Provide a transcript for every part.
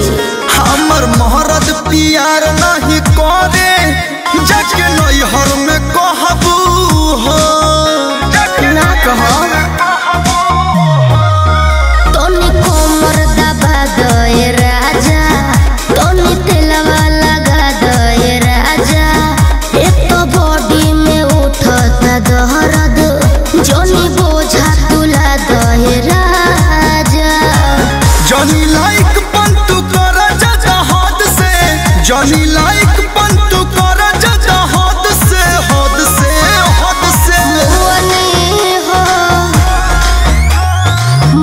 छी हमर मोहरत प्यार नहीं करे जाके नैहर में कहबू हो ना कहो तोनी कोमर दबा दे राजा तोनी तेलवा लगा दे राजा एक तो बॉडी में उठता दर्द जोनी बोझा तुला दे राजा जॉनी लाइक पंतु कर जा हद से जॉनी लाइक पंतु कर जा हद से हद से हद से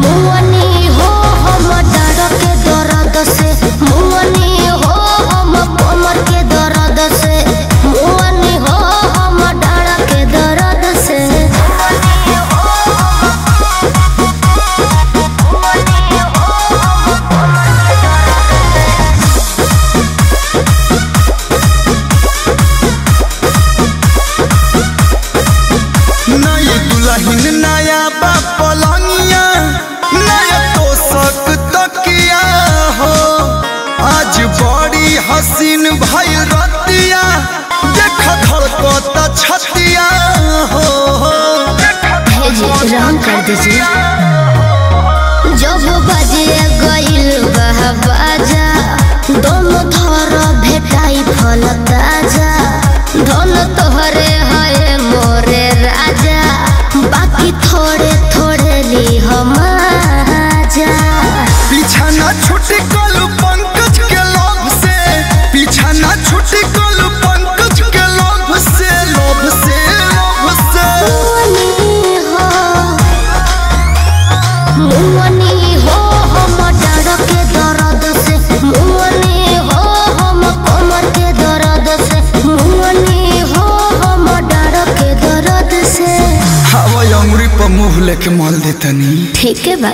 मुअनी हो हम डर के दर्द से मुअनी हो हम कमर के दर्द से मुअनी हो हम डर के दर्द से नई दुल्हन नया पलंगिया नया तोशक तकिया हो आज बड़ी हसीन भई रतिया देख धड़कता छतिया हो रहम कर दीजिए जब बजे गइल बाजा दोनों थर भेटाई फल ताजा धन तोहरे है मोरे राजा बाकी थोड़े थोड़े ली हम आजा पीछा ना छुटी कल पंकज के लोभ से पीछा ना छुटी कल पंकज के लोभ से लोभ से लोभ से मुअनी हो हम डर के दर्द से मुअनी हो हम कमर के दर्द से मुअनी हो हम डर के दर्द से हवा अंगुरी पर मुँह लेके माल देतनी ठीक है बा।